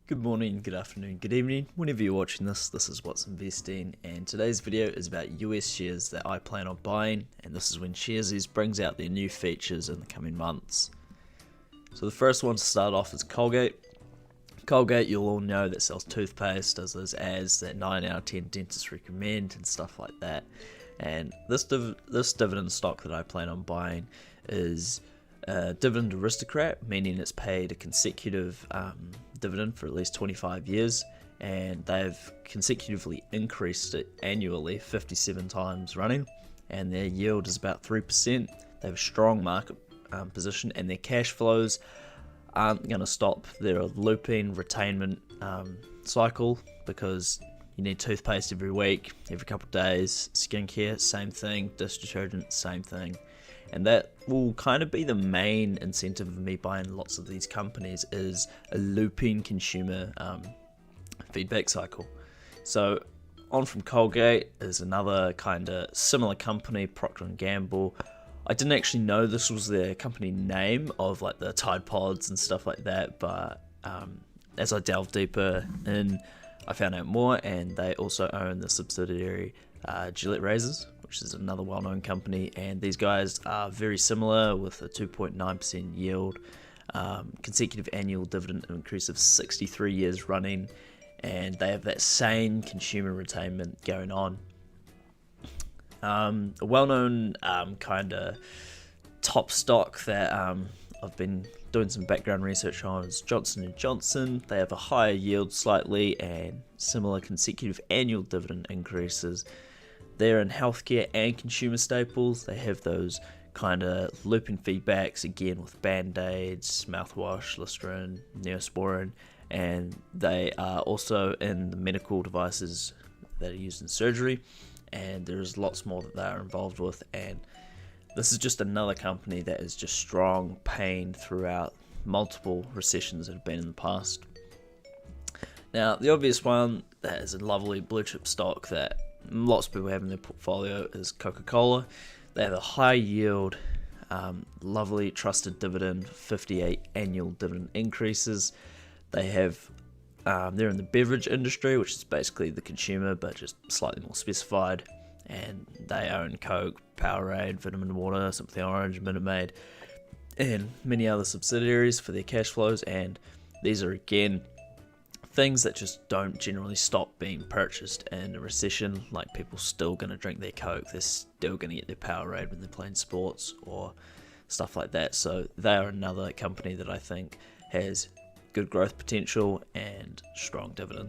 Good morning, good afternoon, good evening. Whenever you're watching this is What's Investing, and today's video is about US shares that I plan on buying, and this is when Sharesies brings out their new features in the coming months. So the first one to start off is Colgate. Colgate, you'll all know, that sells toothpaste, does those ads that 9 out of 10 dentists recommend and stuff like that. And this dividend stock that I plan on buying is Dividend Aristocrat, meaning it's paid a consecutive dividend for at least 25 years, and they've consecutively increased it annually 57 times running, and their yield is about 3%. They have a strong market position, and their cash flows aren't going to stop. They're a looping retainment cycle, because you need toothpaste every week, every couple of days. Skincare, same thing. Dish detergent, same thing. And that will kind of be the main incentive of me buying lots of these companies, is a looping consumer feedback cycle. So on from Colgate is another kind of similar company, Procter Gamble. I didn't actually know this was their company name of like the Tide Pods and stuff like that, but as I delved deeper in, I found out more, and they also own the subsidiary Gillette Razors, which is another well-known company, and these guys are very similar with a 2.9% yield, consecutive annual dividend increase of 63 years running, and they have that same consumer retainment going on. A well-known kind of top stock that I've been doing some background research on is Johnson & Johnson. They have a higher yield slightly and similar consecutive annual dividend increases. They're in healthcare and consumer staples. They have those kind of looping feedbacks, again with Band-Aids, mouthwash, Listerine, Neosporin, and they are also in the medical devices that are used in surgery, and there's lots more that they are involved with, and this is just another company that is just strong, paying throughout multiple recessions that have been in the past. Now, the obvious one that is a lovely blue chip stock that lots of people have in their portfolio is CocaCola. They have a high yield, lovely trusted dividend, 58 annual dividend increases. They have, they're in the beverage industry, which is basically the consumer, but just slightly more specified. And they own Coke, Powerade, Vitamin Water, Simply Orange, Minute Maid, and many other subsidiaries for their cash flows. And these are, again, things that just don't generally stop being purchased in a recession. Like, people still going to drink their Coke, they're still going to get their Powerade when they're playing sports or stuff like that. So they are another company that I think has good growth potential and strong dividend.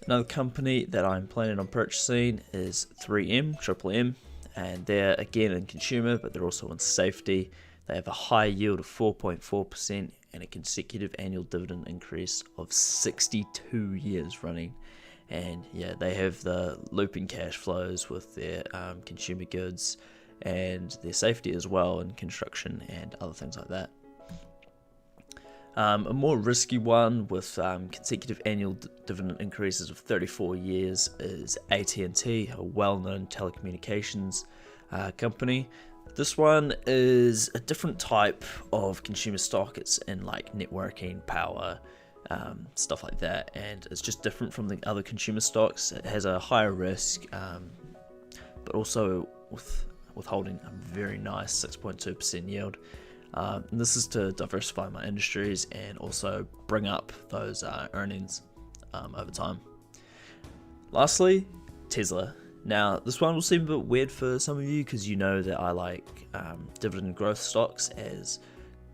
Another company that I'm planning on purchasing is 3M, Triple M, and they're again in consumer, but they're also in safety. They have a high yield of 4.4% and a consecutive annual dividend increase of 62 years running. And yeah, they have the looping cash flows with their consumer goods and their safety as well in construction and other things like that. A more risky one with consecutive annual dividend increases of 34 years is AT&T, a well-known telecommunications company. This one is a different type of consumer stock. It's in like networking, power, stuff like that, and it's just different from the other consumer stocks. It has a higher risk, but also withholding a very nice 6.2% yield. And this is to diversify my industries and also bring up those earnings over time. Lastly, Tesla. Now, this one will seem a bit weird for some of you, because you know that I like dividend growth stocks, as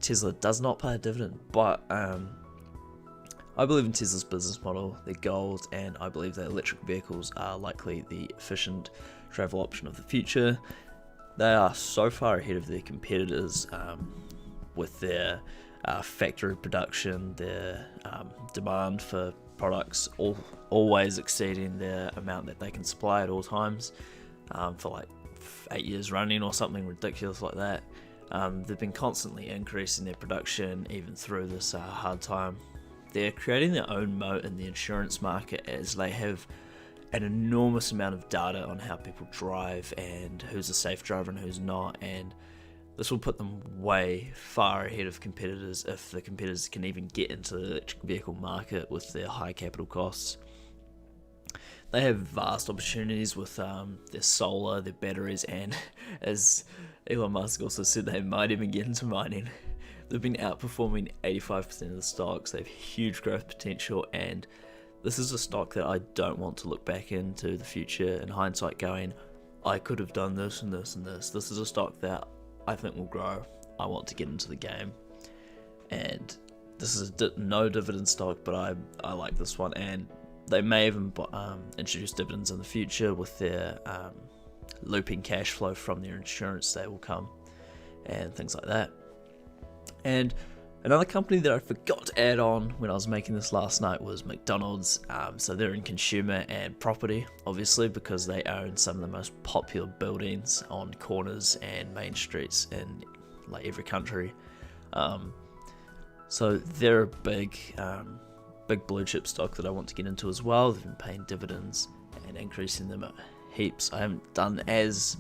Tesla does not pay a dividend, but I believe in Tesla's business model, their goals, and I believe that electric vehicles are likely the efficient travel option of the future. They are so far ahead of their competitors with their factory production, their demand for products always exceeding the amount that they can supply at all times, for like 8 years running or something ridiculous like that. They've been constantly increasing their production even through this hard time. They're creating their own moat in the insurance market, as they have an enormous amount of data on how people drive and who's a safe driver and who's not, and This will put them way far ahead of competitors if the competitors can even get into the electric vehicle market with their high capital costs. They have vast opportunities with their solar, their batteries, and as Elon Musk also said, they might even get into mining. They've been outperforming 85% of the stocks. They have huge growth potential, and this is a stock that I don't want to look back into the future in hindsight going, I could have done this and this and this. This is a stock that I think will grow. I want to get into the game, and this is a no dividend stock, but I like this one, and they may even introduce dividends in the future with their looping cash flow from their insurance that will come and things like that. And another company that I forgot to add on when I was making this last night was McDonald's. So they're in consumer and property, obviously, because they own some of the most popular buildings on corners and main streets in like every country. So they're a big blue chip stock that I want to get into as well. They've been paying dividends and increasing them at heaps. I haven't done as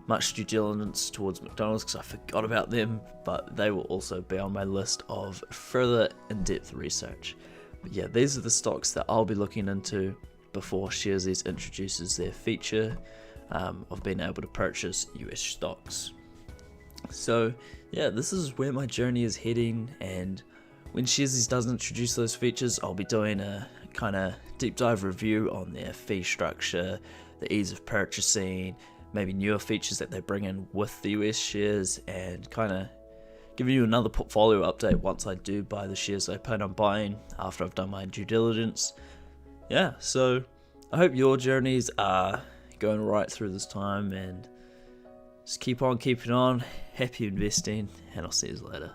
much due diligence towards McDonald's because I forgot about them, but they will also be on my list of further in-depth research. But yeah, these are the stocks that I'll be looking into before Sharesies introduces their feature of being able to purchase US stocks. So yeah, this is where my journey is heading, and when Sharesies does introduce those features, I'll be doing a kind of deep dive review on their fee structure, the ease of purchasing, maybe newer features that they bring in with the US shares, and kind of giving you another portfolio update once I do buy the shares I plan on buying after I've done my due diligence. Yeah, so I hope your journeys are going right through this time, and just keep on keeping on. Happy investing, and I'll see you later.